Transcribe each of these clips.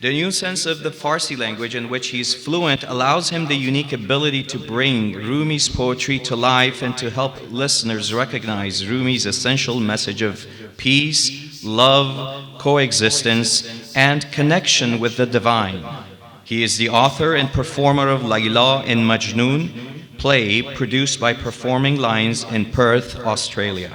The new sense of the Farsi language in which he is fluent allows him the unique ability to bring Rumi's poetry to life and to help listeners recognize Rumi's essential message of peace, love, coexistence, and connection with the divine. He is the author and performer of Layla and Majnoon, play produced by Performing Lines in Perth, Australia.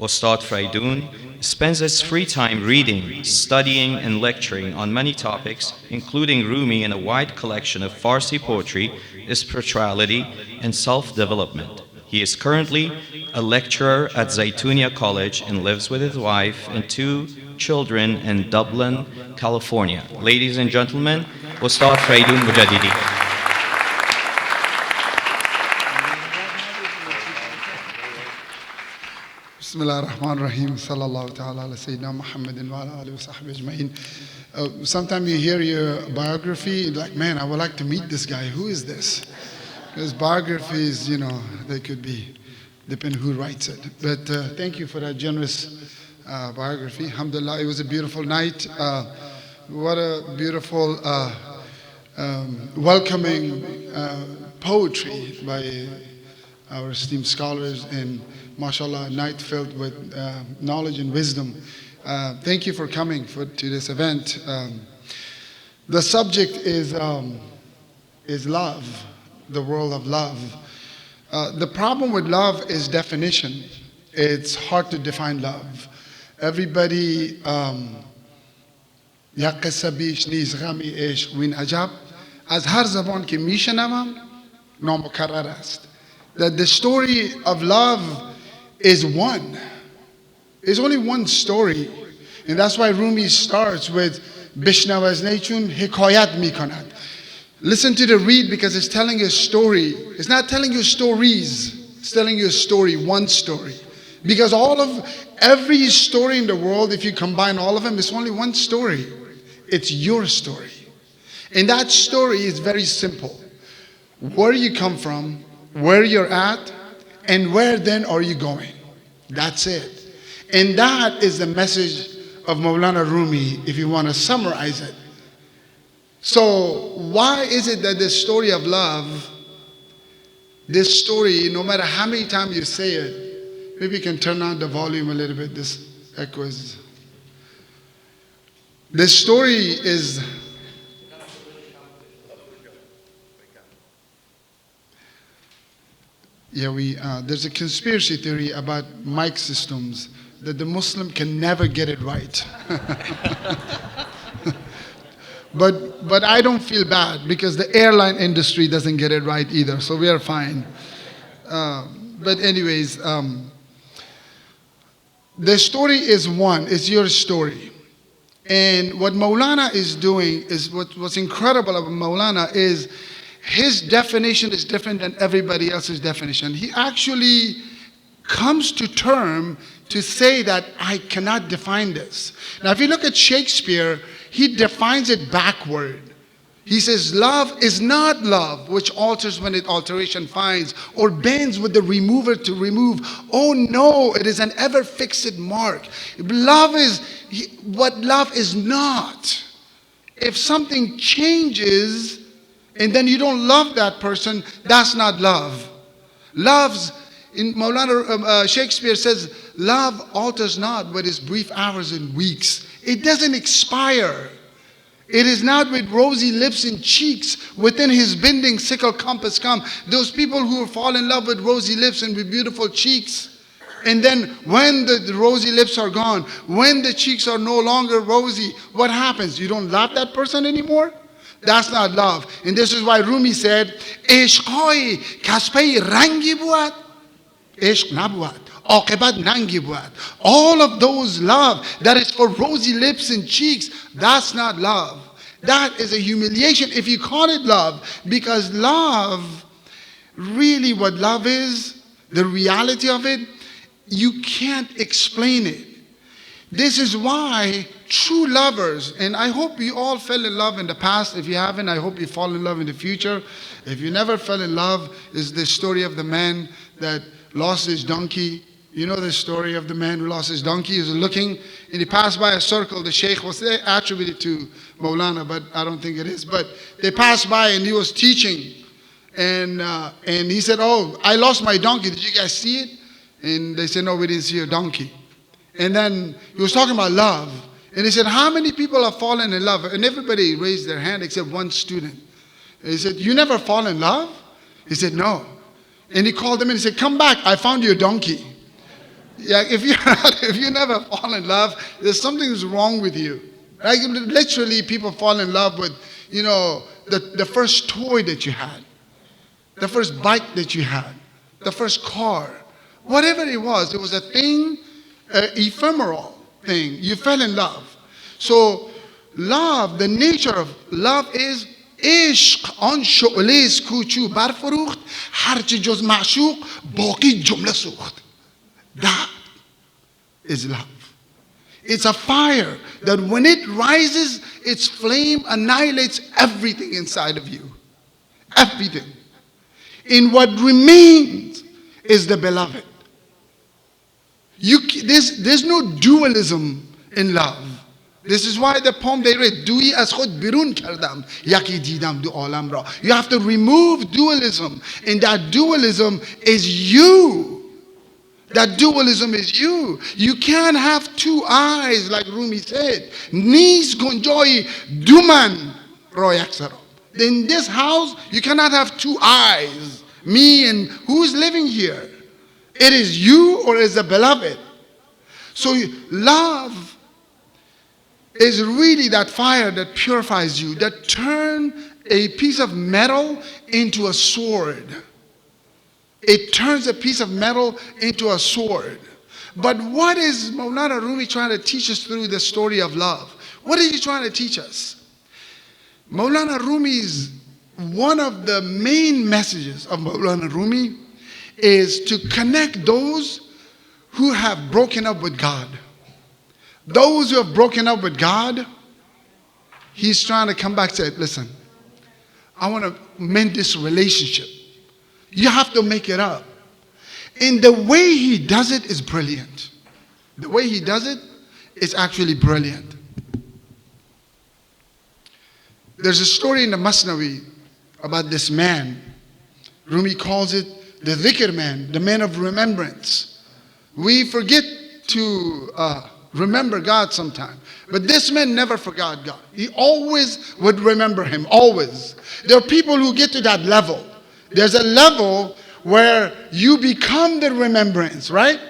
Ustad Fraidoon spends his free time reading, studying, and lecturing on many topics, including Rumi and a wide collection of Farsi poetry, spirituality, and self-development. He is currently a lecturer at Zaytunia College and lives with his wife and 2 children in Dublin, California. Ladies and gentlemen, Ustad Fraidoon Mojadidi. Bismillah ar-Rahman ar-Rahim. Sallallahu ta'ala ala Sayyidina Muhammadin wa ala alihi wa sahbihi ajma'in. Sometimes you hear your biography, you're like, man, I would like to meet this guy. Who is this? Because biographies, you know, they could be, depending who writes it. But thank you for that generous biography. Alhamdulillah, it was a beautiful night. What a beautiful welcoming poetry by our esteemed scholars, and mashallah, a night filled with knowledge and wisdom. Thank you for coming to this event. The subject is love, the world of love. The problem with love is definition. It's hard to define love. Everybody, یا قصه بیش نیست غمی عشق وین عجب از هر زبان که میشنوم نامکرر است. That the story of love is one. It's only one story. And that's why Rumi starts with بشنو از نیچون حکایت میکند. Listen to the read because it's telling you a story. It's not telling you stories. It's telling you a story, one story. Because every story in the world, if you combine all of them, it's only one story. It's your story. And that story is very simple. Where you come from, where you're at, and where then are you going? That's it. And that is the message of Maulana Rumi, if you want to summarize it. So why is it that this story of love, this story, no matter how many times you say it, maybe you can turn on the volume a little bit, this echoes. This story is there's a conspiracy theory about mic systems that the Muslim can never get it right. But I don't feel bad because the airline industry doesn't get it right either, so we are fine. But anyways, the story is one, it's your story. And what Maulana is doing is what's incredible about Maulana is his definition is different than everybody else's definition. He actually comes to term to say that I cannot define this. Now, if you look at Shakespeare, he defines it backward. He says, love is not love, which alters when it alteration finds, or bends with the remover to remove. Oh no, it is an ever fixed mark. Love is what love is not. If something changes, and then you don't love that person, that's not love. In Maulana Shakespeare says, love alters not with its brief hours and weeks. It doesn't expire. It is not with rosy lips and cheeks within his bending sickle compass come. Those people who fall in love with rosy lips and with beautiful cheeks, and then when the rosy lips are gone, when the cheeks are no longer rosy, what happens? You don't love that person anymore? That's not love. And this is why Rumi said, عشقای کسپی رنگی بود عشق نبود عاقبت ننگی بود. All of those love that is for rosy lips and cheeks, that's not love. That is a humiliation if you call it love, because love, really what love is, the reality of it, you can't explain it. This is why true lovers, and I hope you all fell in love in the past. If you haven't, I hope you fall in love in the future. If you never fell in love, is the story of the man that lost his donkey. You know the story of the man who lost his donkey. He was looking and he passed by a circle. The sheikh was attributed to Maulana, but I don't think it is. But they passed by and he was teaching. And he said, oh, I lost my donkey. Did you guys see it? And they said, no, we didn't see your donkey. And then he was talking about love. And he said, how many people have fallen in love? And everybody raised their hand except one student. And he said, you never fall in love? He said, no. And he called him and he said, come back, I found your donkey. Yeah, if you never fall in love, there's something wrong with you. Like literally people fall in love with, the first toy that you had, the first bike that you had, the first car. Whatever it was a thing, ephemeral thing. You fell in love. So love, the nature of love is عشق آن شعله است کو چو برفروخت هرچه جز معشوق باقی جمله سوخت. That is love. It's a fire that when it rises, its flame annihilates everything inside of you. Everything. In what remains is the beloved. There's no dualism in love. This is why the poem they read, Dui as khud birun kardam, yaki didam du alam ra. You have to remove dualism. And that dualism is you. That dualism is you. You can't have two eyes, like Rumi said. Nis gonjoy duman royaksaro. In this house, you cannot have two eyes. Me and who's living here? It is you or is the beloved. So love is really that fire that purifies you, that turns a piece of metal into a sword. It turns a piece of metal into a sword. But what is Maulana Rumi trying to teach us through the story of love? What is he trying to teach us? Maulana Rumi's, one of the main messages of Maulana Rumi is to connect those who have broken up with God. Those who have broken up with God, he's trying to come back and say, listen, I want to mend this relationship. You have to make it up. And the way he does it is brilliant. The way he does it is actually brilliant. There's a story in the Masnavi about this man. Rumi calls it the dhikr man, the man of remembrance. We forget to remember God sometime. But this man never forgot God. He always would remember him, always. There are people who get to that level. There's a level where you become the remembrance, right?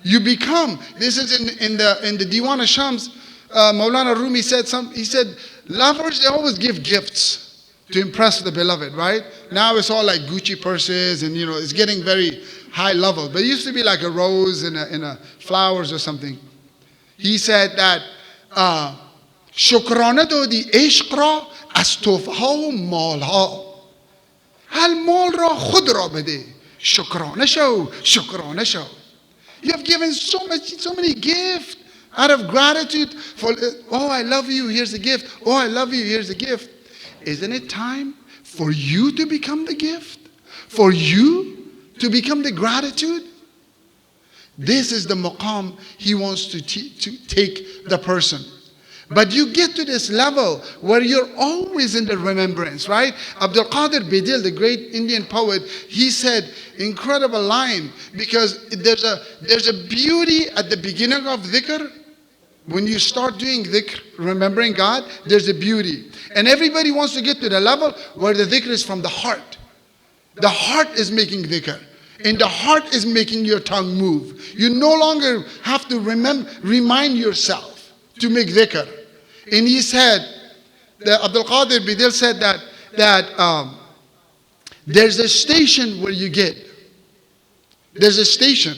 You become. This is in the Diwan al-Shams. Maulana Rumi said he said, lovers, they always give gifts to impress the beloved, right? Now it's all like Gucci purses and, it's getting very high level. But it used to be like a rose and a flowers or something. He said that, شکرانه دادی عشق را از تحفه ها و مال ها. هل مال را خود را بده. شکرانه شو، شکرانه شو. You have given so many gifts out of gratitude for, oh, I love you, here's a gift. Oh, I love you, here's a gift. Isn't it time for you to become the gift? For you to become the gratitude? This is the maqam he wants to take the person. But you get to this level where you're always in the remembrance, right? Abdul Qadir Bidil, the great Indian poet, he said, incredible line, because there's a beauty at the beginning of dhikr. When you start doing dhikr, remembering God, there's a beauty. And everybody wants to get to the level where the dhikr is from the heart. The heart is making dhikr. And the heart is making your tongue move. You no longer have to remind yourself to make dhikr. And he said, Abdul Qadir Bidil said that there's a station where you get. There's a station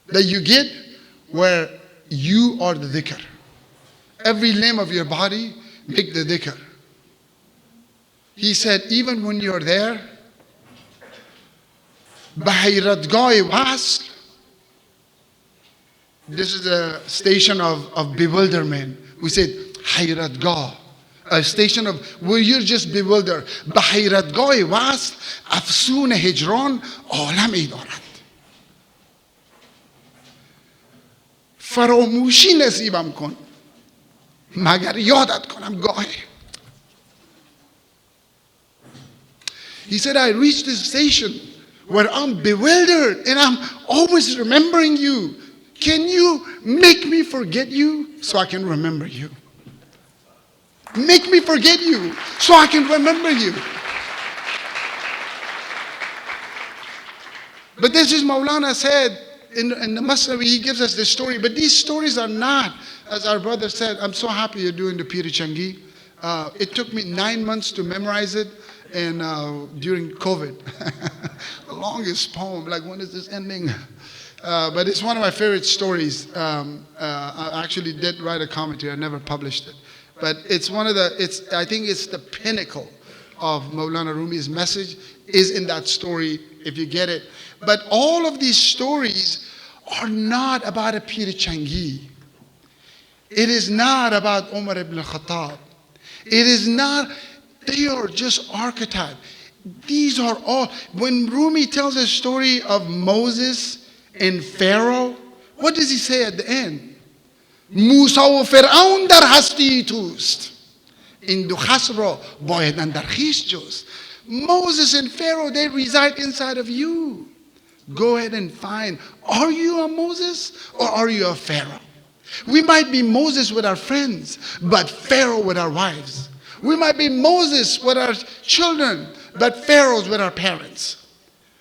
that you get where you are the dhikr. Every limb of your body, make the dhikr. He said, even when you're there, Bahayratgah wasl. This is a station of bewilderment. We said Hayratgah, a station of where you're just bewildered. Bahayratgah wasl, afsoon hijran, alami darad. فراموشی نصیبم کن مگر یادت کنم گاهی. He said, I reached this station where I'm bewildered and I'm always remembering you. Can you make me forget you so I can remember you? Make me forget you so I can remember you. But this is Maulana said in the Masnavi, he gives us this story. But these stories are not, as our brother said, I'm so happy you're doing the Pir Changi. It took me 9 months to memorize it. And during COVID, the longest poem, like when is this ending? But it's one of my favorite stories. I actually did write a commentary, I never published it. But it's one of the, I think it's the pinnacle of Maulana Rumi's message is in that story, if you get it. But all of these stories are not about a Pir Changi. It is not about Umar ibn Khattab. It is not, they are just archetype. These are all, when Rumi tells a story of Moses and Pharaoh, what does he say at the end? موسی و فرعون در هستی توست. این دو خصم را باید اندر خویش جست. Moses and Pharaoh, they reside inside of you. Go ahead and find, are you a Moses or are you a Pharaoh? We might be Moses with our friends, but Pharaoh with our wives. We might be Moses with our children, but Pharaohs with our parents.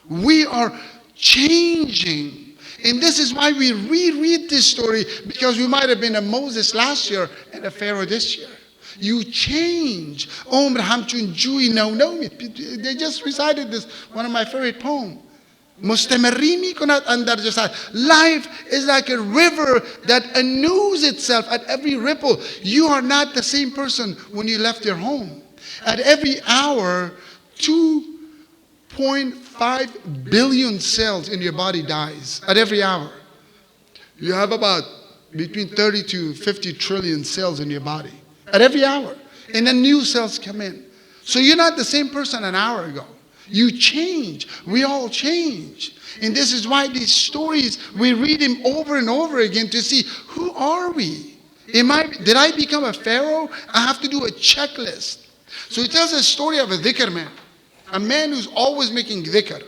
We are changing. And this is why we reread this story, because we might have been a Moses last year and a Pharaoh this year. You change. They just recited this, one of my favorite poems. Life is like a river that anews itself at every ripple. You are not the same person when you left your home. At every hour, 2.5 billion cells in your body dies. At every hour. You have about between 30 to 50 trillion cells in your body. At every hour. And then new cells come in. So you're not the same person an hour ago. You change. We all change. And this is why these stories, we read them over and over again to see, who are we? Did I become a pharaoh? I have to do a checklist. So he tells a story of a dhikr man. A man who's always making dhikr.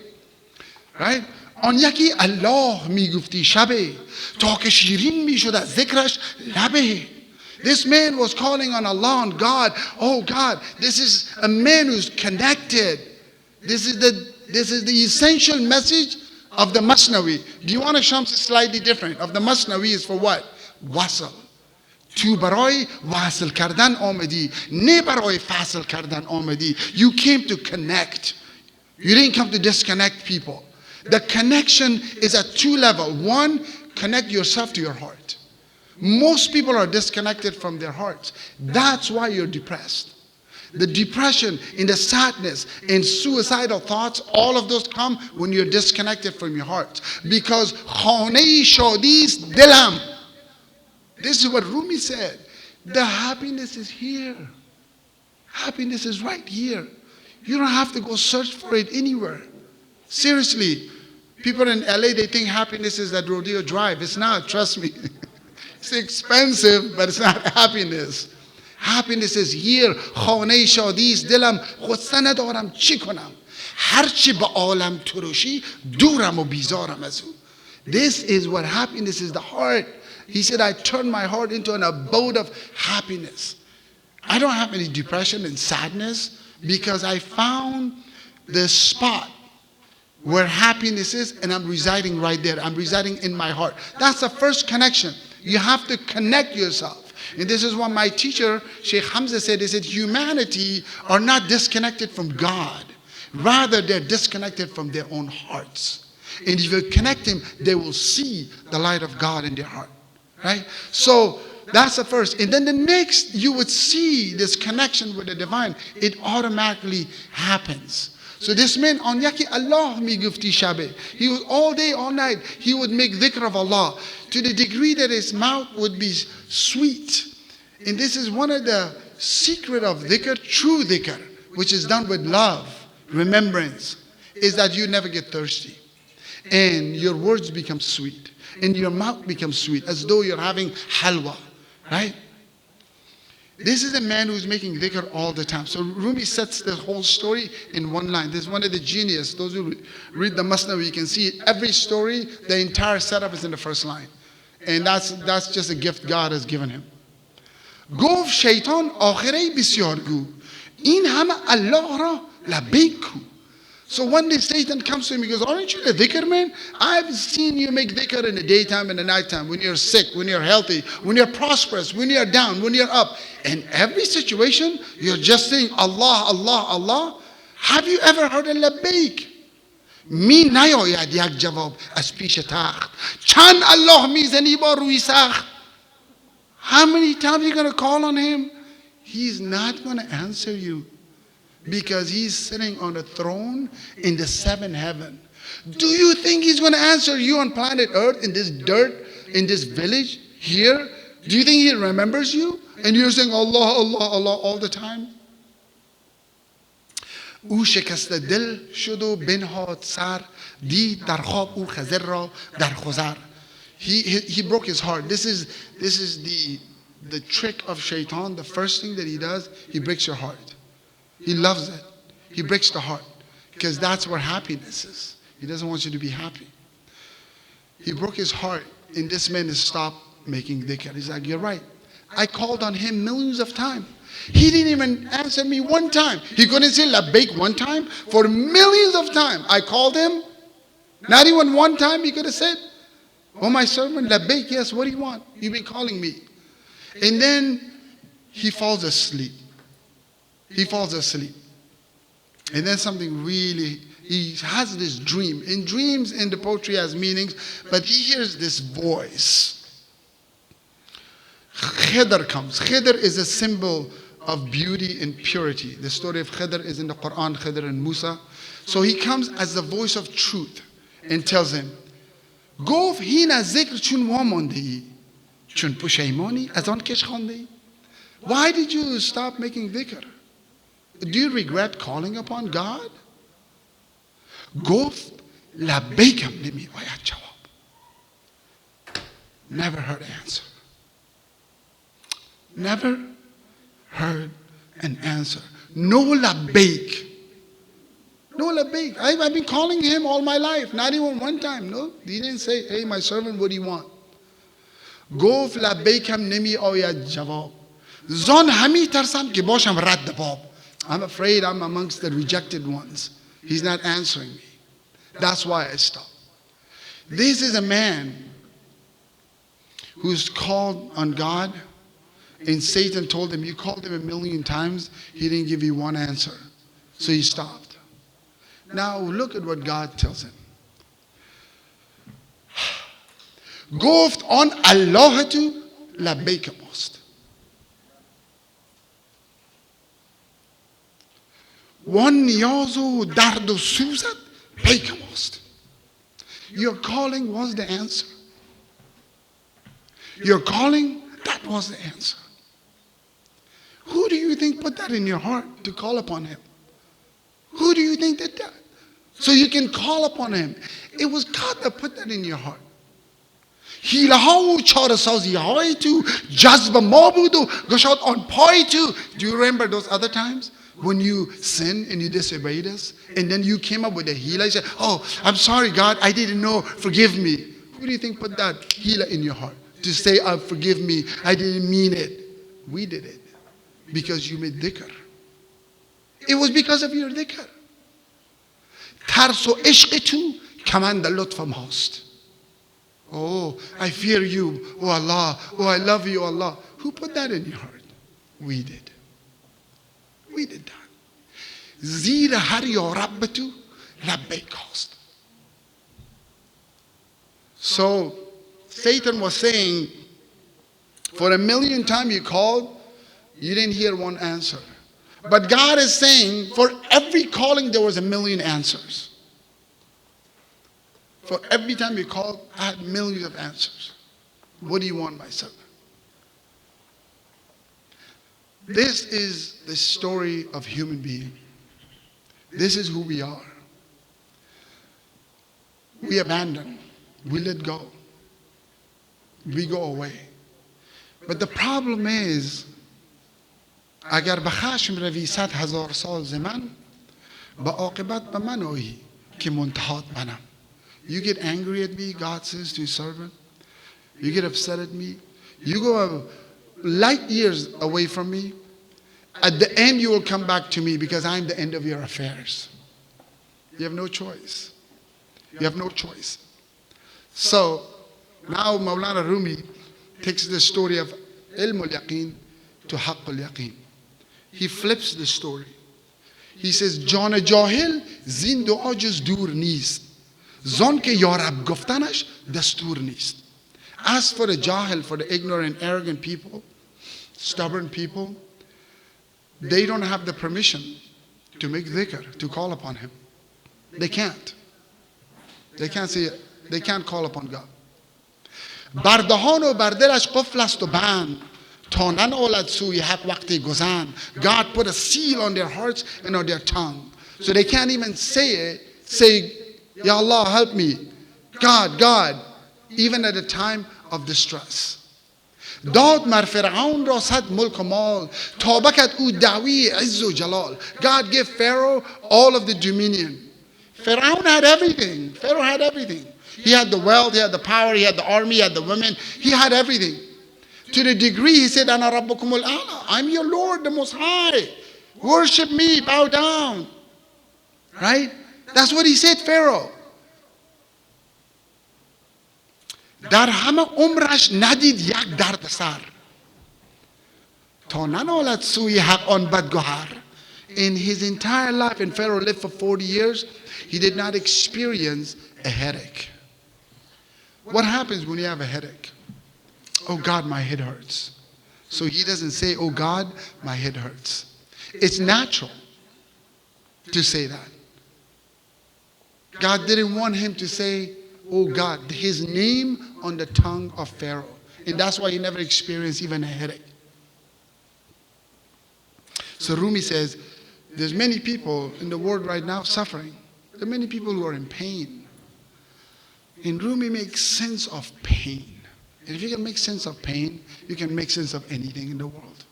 Right? آن یکی الله میگفتی شبه تا که شیرین میشد از ذکرش لبه. This man was calling on Allah and God. Oh God, this is a man who's connected. This is the essential message of the Masnavi. Do you want to Shams slightly different? Of the Masnavi is for what? Wasl. تو برای واصل کردن آمدی نه برای فاصل کردن آمدی. You came to connect. You didn't come to disconnect people. The connection is at two levels. One, connect yourself to your heart. Most people are disconnected from their hearts. That's why you're depressed. The depression and the sadness and suicidal thoughts, all of those come when you're disconnected from your heart. Because خانه شادی است دلم. This is what Rumi said. The happiness is here. Happiness is right here. You don't have to go search for it anywhere. Seriously, people in LA, they think happiness is that rodeo drive. It's not, trust me. It's expensive, but it's not happiness. Happiness is here. خانه شادی است دلم خودسته ندارم چی کنم هرچی به عالم تروشی دورم و بیزارم از او. This is what happiness is, the heart. He said, I turned my heart into an abode of happiness. I don't have any depression and sadness because I found the spot where happiness is and I'm residing right there. I'm residing in my heart. That's the first connection. You have to connect yourself. And this is what my teacher, Sheikh Hamza, said. He said, humanity are not disconnected from God. Rather, they're disconnected from their own hearts. And if you connect them, they will see the light of God in their heart. Right? So that's the first. And then the next, you would see this connection with the divine. It automatically happens. So this man, on yaki Allah mi gufti shabe. He was all day, all night, he would make dhikr of Allah to the degree that his mouth would be sweet. And this is one of the secret of dhikr, true dhikr, which is done with love, remembrance, is that you never get thirsty. And your words become sweet. And your mouth becomes sweet, as though you're having halwa. Right? This is a man who's making dhikr all the time. So Rumi sets the whole story in one line. This is one of the genius. Those who read the Masnavi, you can see every story, the entire setup is in the first line. And that's just a gift God has given him. گفت شیطان آخره بسیارگو این همه الله را لبیک کو. So one day Satan comes to him, he goes, aren't you a dhikr man? I've seen you make dhikr in the daytime and the nighttime, when you're sick, when you're healthy, when you're prosperous, when you're down, when you're up. In every situation, you're just saying Allah, Allah, Allah. Have you ever heard a labbaik? می نیاید یک جواب از پیش تخت چند الله میزنی با روی سخت. How many times are you going to call on him? He's not going to answer you. Because he's sitting on a throne in the seventh heaven. Do you think he's going to answer you on planet Earth, in this dirt, in this village, here? Do you think he remembers you? And you're saying Allah, Allah, Allah all the time? او شکست دل شد و بنهاد سر دید در خواب او خضر را در خضر. He broke his heart. This is the trick of shaitan. The first thing that he does, he breaks your heart. He loves it. He breaks the heart. Because that's where happiness is. He doesn't want you to be happy. He broke his heart. And this man has stopped making dhikr. He's like, you're right. I called on him millions of times. He didn't even answer me one time. He couldn't say labbaik one time. For millions of times, I called him. Not even one time he could have said, oh, my servant, labbaik, yes, what do you want? You've been calling me. And then he falls asleep. He falls asleep. And then something really, he has this dream. In dreams, in the poetry has meanings, but he hears this voice. Khidr comes. Khidr is a symbol of beauty and purity. The story of Khidr is in the Quran, Khidr and Musa. So he comes as the voice of truth and tells him, گفت هین از ذکر چون وامانده ای چون پشیمانی از آن کش خوانده ای. Why did you stop making dhikr? Do you regret calling upon God? گفت لبیکم نمی باید جواب. Never heard an answer. Never heard an answer. No labbaik. No labbaik. I've been calling him all my life. Not even one time. No. He didn't say, hey, my servant, what do you want? گفت لبیکم نمی آید جواب. زان همی ترسم که باشم رد باب. I'm afraid I'm amongst the rejected ones. He's not answering me. That's why I stopped. This is a man who's called on God, and Satan told him, you called him 1,000,000 times, he didn't give you one answer. So he stopped. Now look at what God tells him. گفت آن الله تو لبیک ماست. وان نیاز و درد و سوزت پیک ماست. Your calling was the answer. Your calling, that was the answer. Who do you think put that in your heart to call upon him? Who do you think did that? So you can call upon him. It was God that put that in your heart. حیله ها و چاره سازی های تو جذب ما بود و گشاد آن پای تو. Do you remember those other times when you sinned and you disobeyed us and then you came up with a hila? You said, oh, I'm sorry God, I didn't know, forgive me. Who do you think put that hila in your heart to say, oh, forgive me, I didn't mean it? We did it because you made dhikr. It was because of your dhikr. ترس و عشق تو کمند لطفم هاست. Oh, I fear you, oh Allah, oh I love you, Allah. Who put that in your heart? We did. We did that. زیر هر یا رب تو لبیک هاست. So Satan was saying, for 1,000,000 times you called, you didn't hear one answer. But God is saying, for every calling there was 1,000,000 answers. For every time you called, I had millions of answers. What do you want, my son? This is the story of human being. This is who we are. We abandon. We let go. We go away. But the problem is, اگر به خشم روی 100,000 سال ز من، به عاقبت به من آیی که منتهات منم. You get angry at me, God says to his servant. You get upset at me. You go light years away from me. At the end, you will come back to me because I'm the end of your affairs. You have no choice. You have no choice. So now Maulana Rumi takes the story of ilm al-yaqeen to haqq al-yaqeen. He flips the story. He says, جان جاهل زین دعا جز دور نیست، زان که یارب گفتنش دستور نیست. As for the jahil, for the ignorant, arrogant people, stubborn people, they don't have the permission to make dhikr, to call upon him. They can't. They can't say, they can't call upon God. بر دهان و بر دلش قفل است و بند، تا ننالد سوی حق وقتی گذند. God put a seal on their hearts and on their tongue. So they can't even say Ya Allah, help me. God, God. Even at a time of distress. داد مر فرعون را صد ملک و مال، تا بکد او دعوی عز و جلال. God gave Pharaoh all of the dominion. Pharaoh had everything. Pharaoh had everything. He had the wealth, he had the power, he had the army, he had the women. He had everything. To the degree he said, Ana rabbukumul a'la. I'm your Lord, the Most High. Worship me, bow down. Right? That's what he said, Pharaoh. در همه عمرش ندید یک درد سر، تا ننالد سوی حق آن بدگهر. In his entire life, and Pharaoh lived for 40 years, he did not experience a headache. What happens when you have a headache? Oh God, my head hurts. So he doesn't say, oh God, my head hurts. It's natural to say that. God didn't want him to say, oh God, his name on the tongue of Pharaoh. And that's why he never experienced even a headache. So Rumi says, there's many people in the world right now suffering. There are many people who are in pain. And Rumi makes sense of pain. And if you can make sense of pain, you can make sense of anything in the world.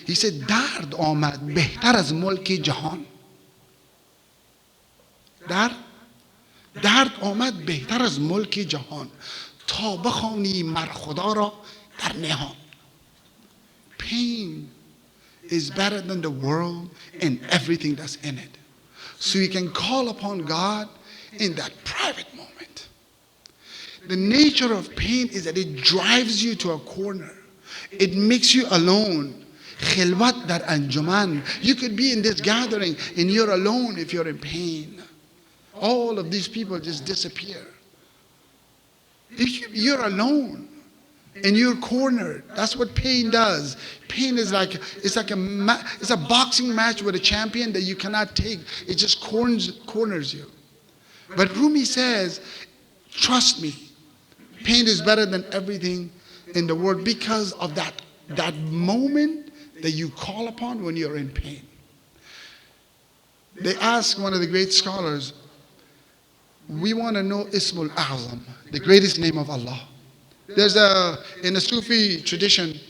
He said, درد آمد بهتر از ملک جهان. درد آمد بهتر از ملک جهان، تا بخوانی مر خدا را در نهان. Pain is better than the world and everything that's in it. So you can call upon God in that private moment. The nature of pain is that it drives you to a corner. It makes you alone. خلوت در انجمن. You could be in this gathering and you're alone if you're in pain. All of these people just disappear. You're alone and you're cornered. That's what pain does. Pain is like it's a boxing match with a champion that you cannot take. It just corners you. But Rumi says, trust me, pain is better than everything in the world because of that moment that you call upon when you're in pain. They asked one of the great scholars, we want to know Ismul A'zam, the greatest name of Allah. In the Sufi tradition,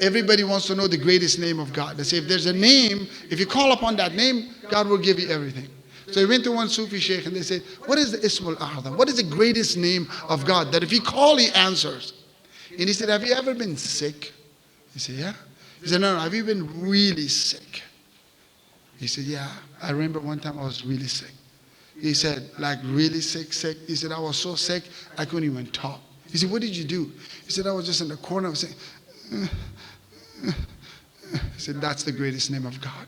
everybody wants to know the greatest name of God. They say if there's a name, if you call upon that name, God will give you everything. So he went to one Sufi sheikh and they said, what is the Ismul A'zam? What is the greatest name of God that if you call, he answers? And he said, have you ever been sick? He said, yeah. He said, no, have you been really sick? He said, yeah, I remember one time I was really sick. He said, like really sick. He said, I was so sick, I couldn't even talk. He said, what did you do? He said, I was just in the corner, I was saying, He said, that's the greatest name of God.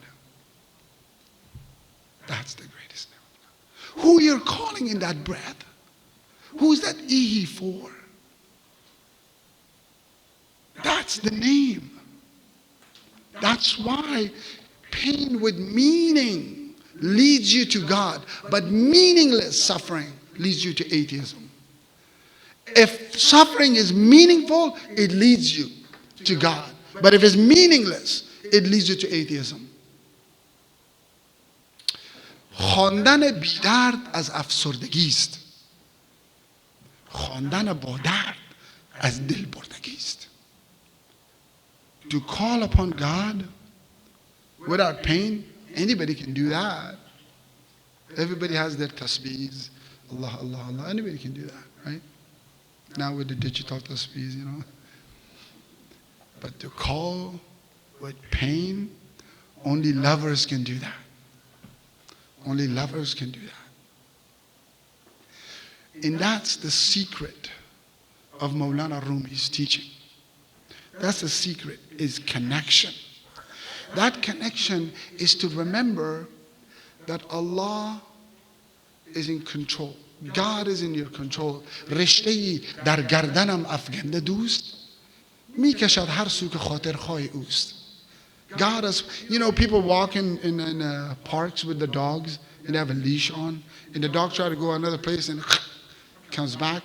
That's the greatest name of God. Who you're calling in that breath? Who's that Ihi for? That's the name. That's why pain with meaning leads you to God, but meaningless suffering leads you to atheism. If suffering is meaningful, it leads you to God. But if it's meaningless, it leads you to atheism. خواندن بی‌درد از افسردگی است. خواندن با درد از دل بردگی است. to call upon God without pain, anybody can do that. Everybody has their tasbeehs. Allah, Allah, Allah. Anybody can do that, right? Now with the digital tasbeehs, you know. But to call with pain, only lovers can do that. Only lovers can do that. And that's the secret of Maulana Rumi's teaching. That's the secret, is connection. That connection is to remember that Allah is in control. God is in your control. رشته‌ای در گردنم افکنده دوست میکشد هر سو که خاطر خواه اوست. God is, you know, people walk in parks with the dogs and they have a leash on, and the dog try to go another place and comes back.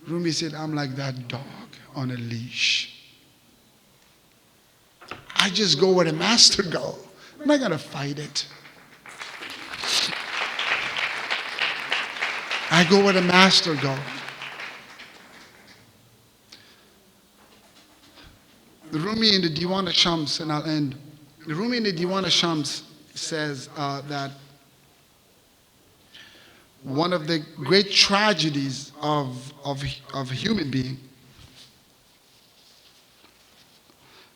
Rumi said, I'm like that dog on a leash. I just go where the master go. I'm not going to fight it. I go where the master go. The Rumi in the Diwan al-Shams, and I'll end. The Rumi in the Diwan al-Shams says that one of the great tragedies of a human being,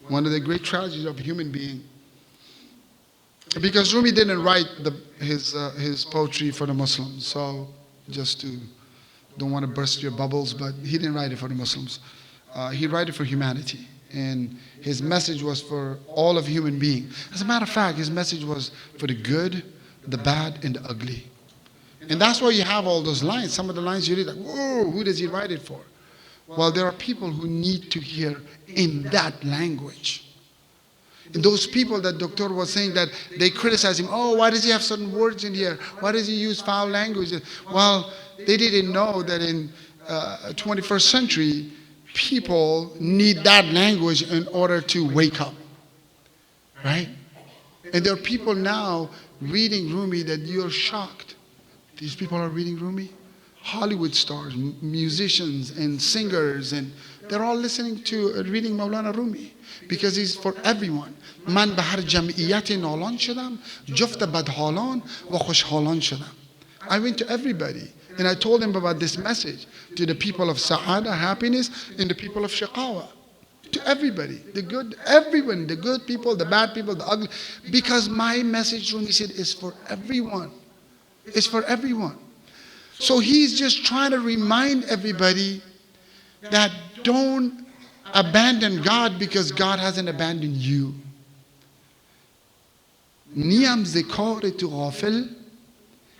one of the great tragedies of a human being, because Rumi didn't write his poetry for the Muslims, so just to, don't want to burst your bubbles, but he didn't write it for the Muslims. He wrote it for humanity. And his message was for all of human beings. As a matter of fact, his message was for the good, the bad, and the ugly. And that's why you have all those lines. Some of the lines you read, like, whoa, who does he write it for? Well, there are people who need to hear in that language. And those people that Doctor was saying that they criticize him, oh, why does he have certain words in here? Why does he use foul language? Well, they didn't know that in 21st century, people need that language in order to wake up, right? And there are people now reading Rumi that you're shocked. These people are reading Rumi? Hollywood stars, musicians and singers, and they're all listening to reading Maulana Rumi because he's for everyone. من به هر جمعیت نالان شدم جفت بدحالان و خوشحالان شدم. I went to everybody and I told them about this message to the people of Sa'ada, happiness, and the people of Shaqawa. To everybody, the good, everyone, the good people, the bad people, the ugly. Because my message, Rumi said, is for everyone. It's for everyone. So he's just trying to remind everybody that don't abandon God because God hasn't abandoned you. نیم ز کار تو غافل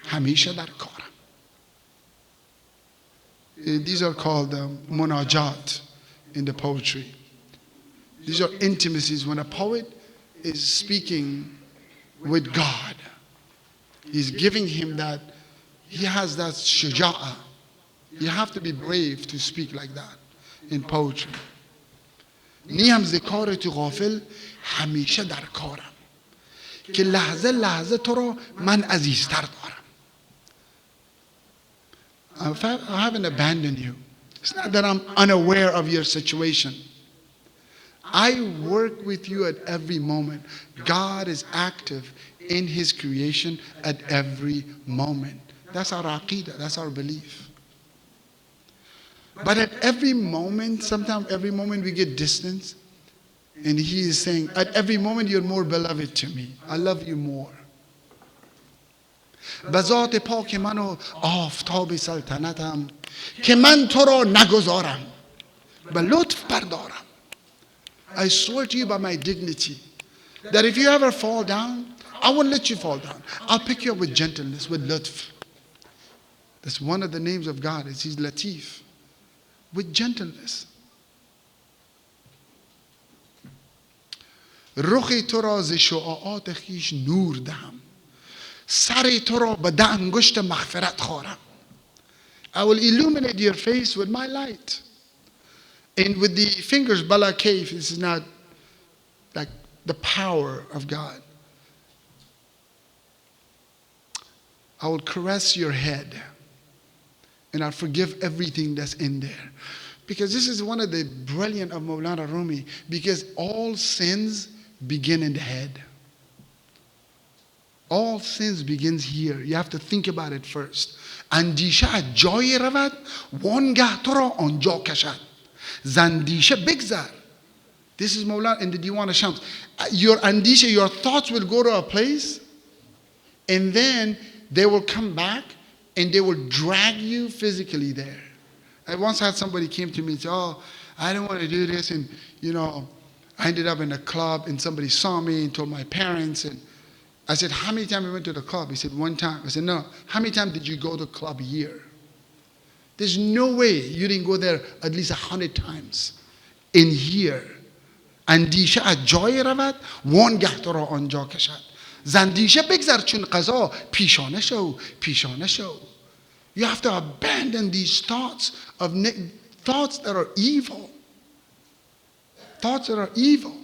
همیشه در کارم. These are called monajat in the poetry. These are intimacies when a poet is speaking with God. He's giving him that, he has that shuja'ah. You have to be brave to speak like that in poetry. نیم ز کار تو غافل همیشه در کارم که لحظه لحظه تو رو من عزیزتر دارم. I haven't abandoned you. It's not that I'm unaware of your situation. I work with you at every moment. God is active in his creation at every moment. That's our aqidah, that's our belief. But at every moment, sometimes every moment we get distance, and he is saying, at every moment you're more beloved to me. I love you more. بذات پاک من و آفتاب سلطنتم که من تو را نگذارم به لطف بردارم. I swear to you by my dignity that if you ever fall down, I won't let you fall down. I'll pick you up with gentleness, with lutf. That's one of the names of God, is he's Latif, with gentleness. رخ تو را ز شعاعات خویش نور دهم سر تو را به ده انگشت مغفرت خارم. I will illuminate your face with my light. And with the fingers, Bala Kaif, this is not like the power of God. I will caress your head and I'll forgive everything that's in there. Because this is one of the brilliant of Maulana Rumi, because all sins begin in the head. All sins begins here. You have to think about it first. اندیشه از جای رود وانگه تو را آنجا کشد. زندیشه بگذر. This is Maulana in the Diwan Shams. Your andisha, your thoughts will go to a place, and then they will come back and they will drag you physically there. I once had somebody came to me and said, oh, I don't want to do this, and I ended up in a club and somebody saw me and told my parents, and I said, how many times you went to the club? He said, one time. I said, no. How many times did you go to the club a year? There's no way you didn't go there at least 100 times in here. اندیشه از جای رود وانگه تو را آنجا کشد. زندیشه بگذر چون قضا پیشانه شو پیشانه شو. You have to abandon these thoughts thoughts that are evil. Thoughts that are evil.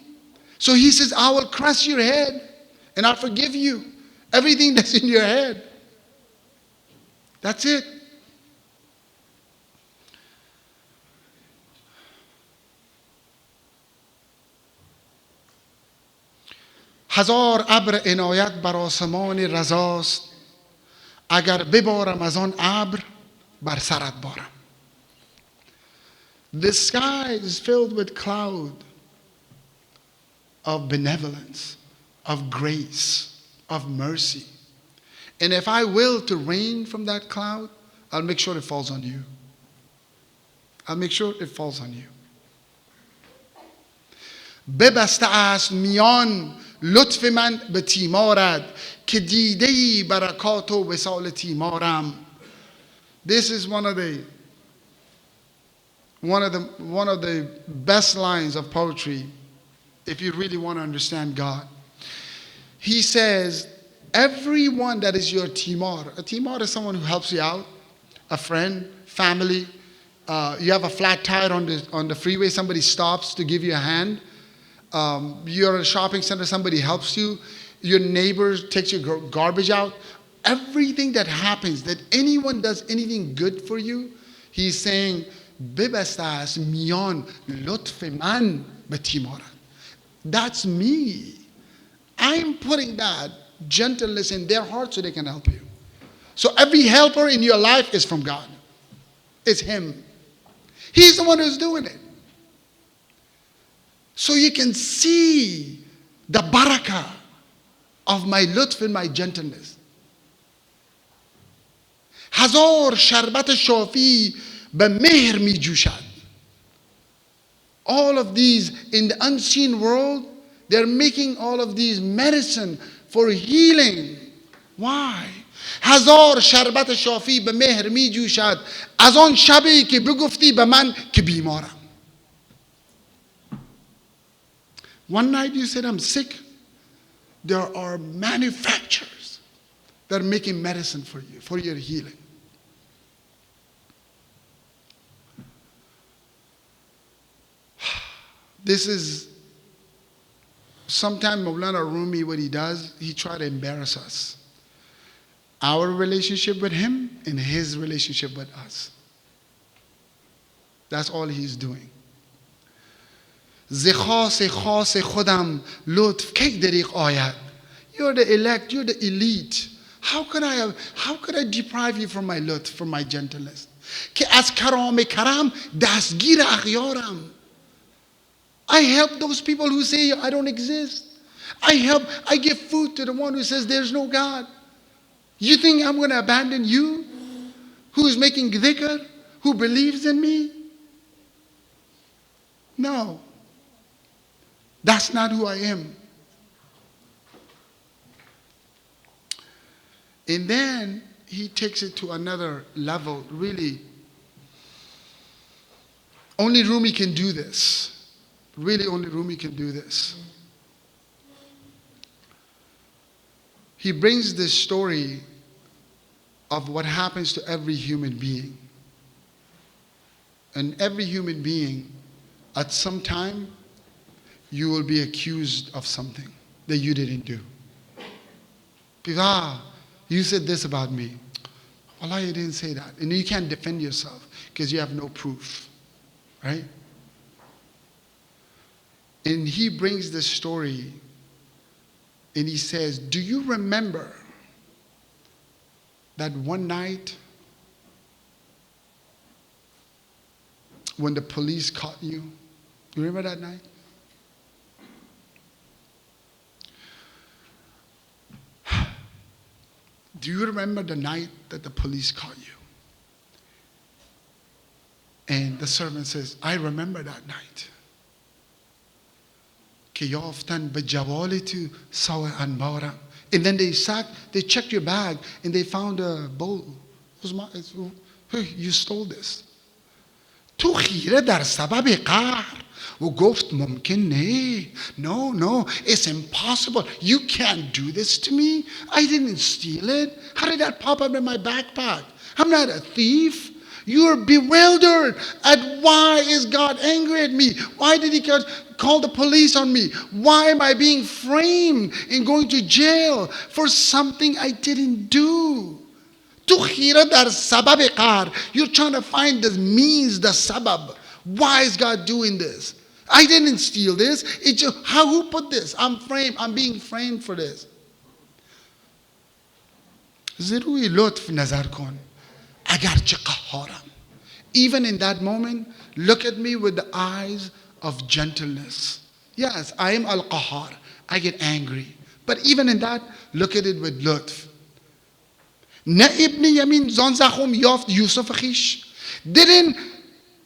So he says, I will crush your head and I'll forgive you. Everything that's in your head. That's it. هزار ابر عنایت بر آسمان رضاست اگر ببارم از آن ابر بر سرت بارم. The sky is filled with cloud of benevolence, of grace, of mercy. And if I will to rain from that cloud, I'll make sure it falls on you. I'll make sure it falls on you. ببسته است میان لطف من به تیمارد که دیده‌ای برکات و وصال تیمارم. This is one of the best lines of poetry if you really want to understand God. He says, everyone that is your timar, a timar is someone who helps you out, a friend, family. You have a flat tire on the freeway, somebody stops to give you a hand. You're at a shopping center, somebody helps you. Your neighbor takes your garbage out. Everything that happens, that anyone does anything good for you, he's saying, Bibastas miyan lutf man betimara. That's me. I'm putting that gentleness in their heart so they can help you. So every helper in your life is from God. It's him. He's the one who's doing it. So you can see the barakah of my lutf and my gentleness. هزار شربت شافی به مهر می جوشد. All of these in the unseen world, they're making all of these medicine for healing. Why? هزار شربت شافی به مهر می جوشد از آن شبی که بگفتی به من که بیمارم. One night you said, I'm sick. There are manufacturers that are making medicine for you, for your healing. This is, sometimes Maulana Rumi, what he does, he tries to embarrass us. Our relationship with him and his relationship with us. That's all he's doing. ز خاص خاص خودم لطف کی دریغ آید. You're the elect, you're the elite. How could I deprive you from my lutf, from my gentleness? که از کرام کرم دستگیر اغیارم. I help those people who say I don't exist. I give food to the one who says there's no God. You think I'm going to abandon you? Who's making dhikr? Who believes in me? No. That's not who I am. And then he takes it to another level, really. Only Rumi can do this. Really, only Rumi can do this. He brings this story of what happens to every human being. And every human being, at some time, you will be accused of something that you didn't do. People, you said this about me. Allah, you didn't say that. And you can't defend yourself because you have no proof. right? And he brings the story and he says, do you remember that one night when the police caught you? You remember that night? Do you remember the night that the police caught you? And the servant says, I remember that night. که یافتن به جوال تو سوی انبارم. And then they checked your bag and they found a bowl. Hey, you stole this. تو خیره در سبب قهر و گفت ممکن نه. No, it's impossible. You can't do this to me. I didn't steal it. How did that pop up in my backpack? I'm not a thief. You're bewildered at why is God angry at me? Why did he call the police on me? Why am I being framed and going to jail for something I didn't do? You're trying to find the means, the sabab. Why is God doing this? I didn't steal this. It's just, who put this? I'm framed. I'm being framed for this. ضروری لطف نظر کن. اگرچه قهارم. Even in that moment, look at me with the eyes of gentleness. Yes, I am al-qahar. I get angry. But even in that, look at it with lutf. نه ابن یمین زان زخم یافت یوسف خیش. Didn't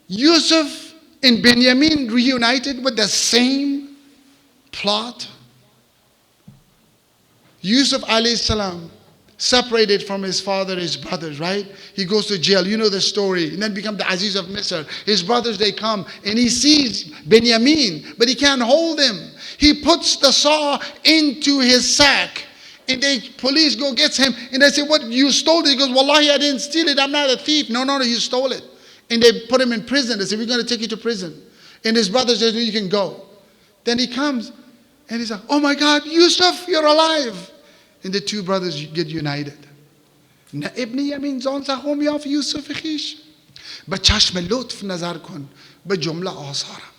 Yusuf and Benjamin reunited with the same plot? Yusuf alayhi salam separated from his father, his brothers, right? He goes to jail. You know the story. And then become the Aziz of Misr. His brothers, they come and he sees Benjamin, but he can't hold him. He puts the saw into his sack. And the police go gets him. And they say, what, you stole it? He goes, Wallahi, I didn't steal it. I'm not a thief. No, you stole it. And they put him in prison. They say, we're going to take you to prison. And his brothers say, you can go. Then he comes and he's like, oh my God, Yusuf, you're alive. And the two brothers get united. نه ابن یمین زان زخم یافت یوسف خیش. به چشم لطف نظر کن به جمله آثارم.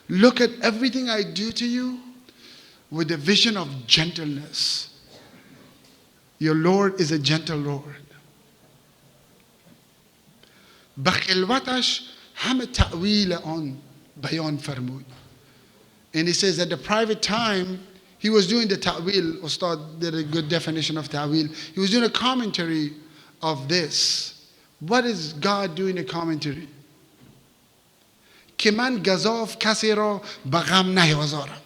Look at everything I do to you with a vision of gentleness. Your Lord is a gentle Lord. به خلوتش همه تأویل آن بیان فرمود. And he says at the private time, he was doing the ta'wil. Ustad did a good definition of ta'wil. He was doing a commentary of this. What is God doing a commentary? که من گزاف کسی را به غم نیازارم.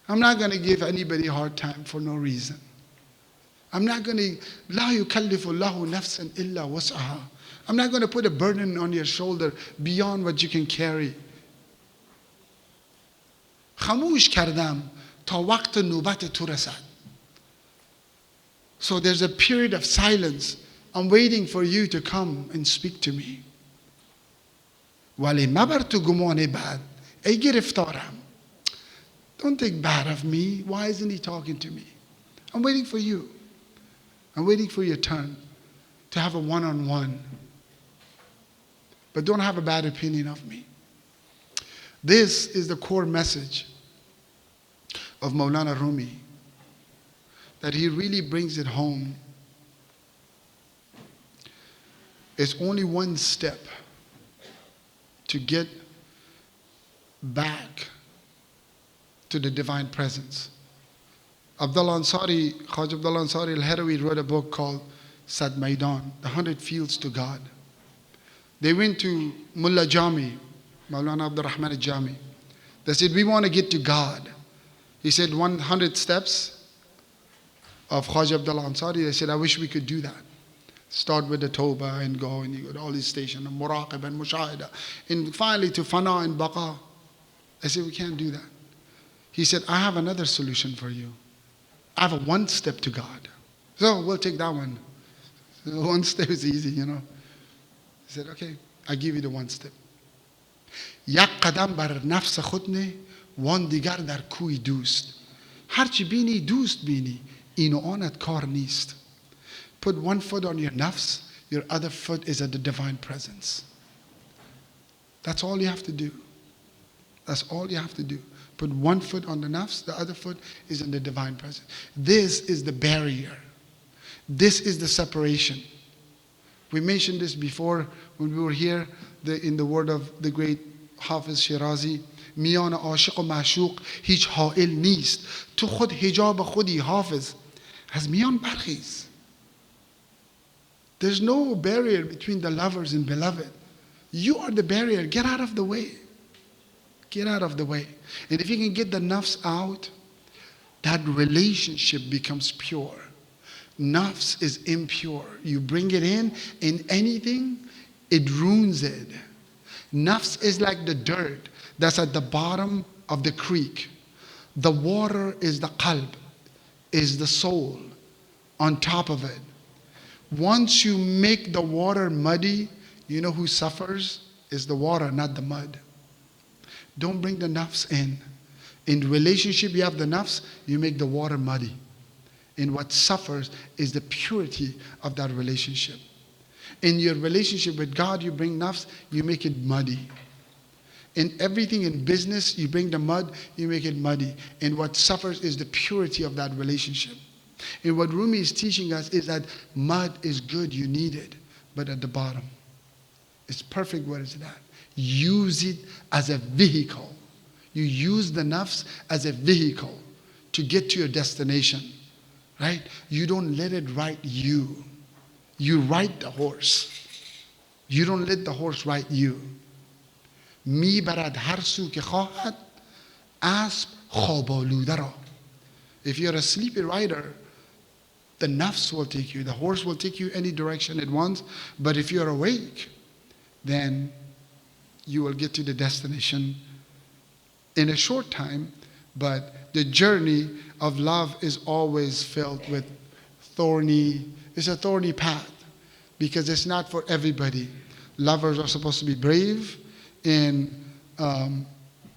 I'm not going to give anybody a hard time for no reason. I'm not going to لا يكلف الله نفسا إلا وسعها. I'm not going to put a burden on your shoulder beyond what you can carry. خاموش کردم تا وقت نوبت تو رسد. So there's a period of silence. I'm waiting for you to come and speak to me. ولی مبر تو گمان بد ای گرفتارم. Don't think bad of me. Why isn't he talking to me? I'm waiting for you. I'm waiting for your turn to have a one-on-one. But don't have a bad opinion of me. This is the core message of Maulana Rumi, that he really brings it home. It's only one step to get back to the divine presence. Abdullah Ansari, Khaj Abdullah Ansari al-Harawi wrote a book called Sad Maidan, The 100 Fields to God. They went to Mullah Jami, Maulana Abdul Rahman al-Jami. They said, we want to get to God. He said 100 steps of Khwaja Abdullah Ansari. They said, I wish we could do that. Start with the Tawbah and go, and you go to all these stations, and Muraqib and Mushahida. And finally to Fana and Baqa. I said, we can't do that. He said, I have another solution for you. I have a one step to God. So we'll take that one. One step is easy, you know. He said, okay, I give you the one step. یک قدم بر نفس خود نه وان دیگر در کوی دوست. هرچی بینی دوست بینی این و آنت کار نیست. Put one foot on your nafs, your other foot is at the divine presence. That's all you have to do. That's all you have to do. Put one foot on the nafs, the other foot is in the divine presence. This is the barrier. This is the separation. We mentioned this before when we were here in the word of the great Hafiz Shirazi. میان عاشق و معشوق هیچ حائل نیست. تو خود حجاب خودی حافظ از میان برخیز. There's no barrier between the lovers and beloved. You are the barrier. Get out of the way. Get out of the way. And if you can get the nafs out, that relationship becomes pure. Nafs is impure. You bring it in anything, it ruins it. Nafs is like the dirt that's at the bottom of the creek. The water is the qalb, is the soul on top of it. Once you make the water muddy, you know who suffers? Is the water, not the mud. Don't bring the nafs in. In relationship, you have the nafs, you make the water muddy. And what suffers is the purity of that relationship. In your relationship with God, you bring nafs, you make it muddy. In everything in business, you bring the mud, you make it muddy. And what suffers is the purity of that relationship. And what Rumi is teaching us is that mud is good, you need it, but at the bottom. It's perfect what is that. Use it as a vehicle. You use the nafs as a vehicle to get to your destination. Right? You don't let it ride you. You ride the horse. You don't let the horse ride you. می برد هر سو که خواهد اسب خواب آلوده را. If you're a sleepy rider, the nafs will take you. The horse will take you any direction it wants. But if you're awake, then you will get to the destination in a short time. But the journey of love is always filled with it's a thorny path because it's not for everybody. Lovers are supposed to be brave. And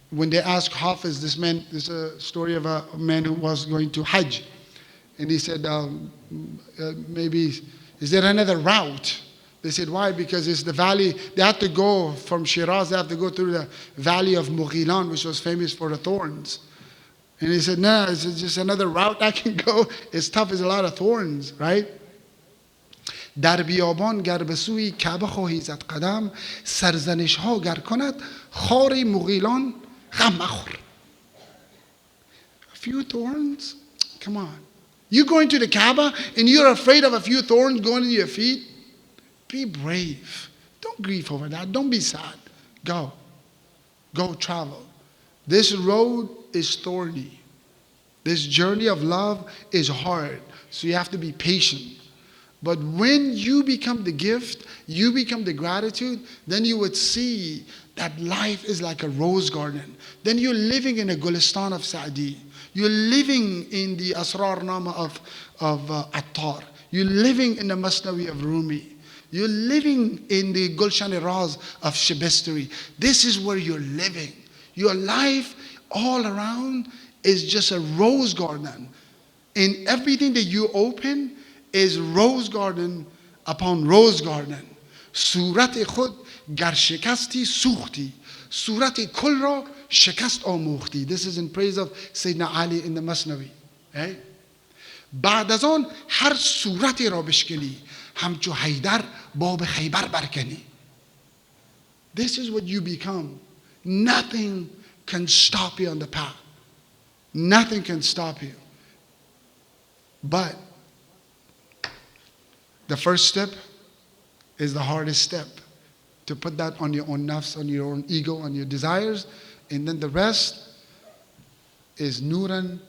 when they asked Hafiz, there's a story of a man who was going to Hajj. And he said, maybe, is there another route? They said, why? Because it's the valley. They had to go from Shiraz, they have to go through the valley of Mughilan, which was famous for the thorns. And he said, no, it's just another route I can go. It's tough, it's a lot of thorns, right? در بیابان گر به سوی کعبه خواهی زد قدم سرزنش ها گر کند خار مغیلان غم مخور. A few thorns? Come on. You going to the Kaaba and you're afraid of a few thorns going in your feet? Be brave. Don't grieve over that. Don't be sad. Go. Go travel. This road is thorny. This journey of love is hard. So you have to be patient. But when you become the gift, you become the gratitude, then you would see that life is like a rose garden. Then you're living in a Gulistan of Sa'di. You're living in the Asrar Nama of Attar. You're living in the Masnawi of Rumi. You're living in the Gulshan-e-Raz of Shibestari. This is where you're living. Your life all around is just a rose garden. And everything that you open is rose garden upon rose garden. صورت خود گر شکستی سوختی صورت کل را شکست آموختی. This is in praise of Sayyidina Ali in the Masnavi. Right? بعد از آن هر صورتی را بشکنی همچو حیدر باب خیبر برکنی. This is what you become. Nothing can stop you on the path. Nothing can stop you. But the first step is the hardest step. To put that on your own nafs, on your own ego, on your desires. And then the rest is nuran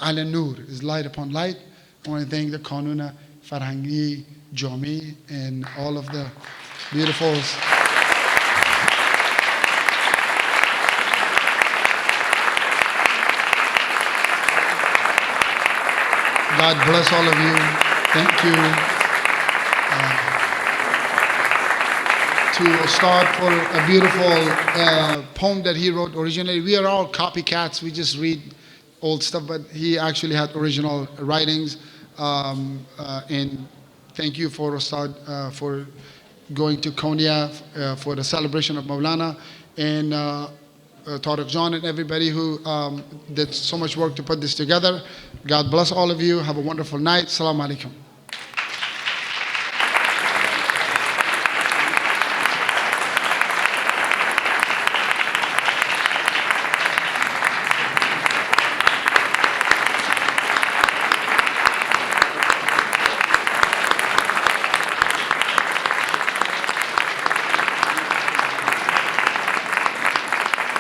ala nur, is light upon light. I want to thank the Kanuna, Farhangi, Jami, and all of the beautifuls. God bless all of you. Thank you. To Ustad for a beautiful poem that he wrote originally. We are all copycats. We just read old stuff, but he actually had original writings. And thank you for Ustad for going to Konya for the celebration of Maulana. and Tariq John and everybody who did so much work to put this together. God bless all of you. Have a wonderful night. Assalamu alaikum.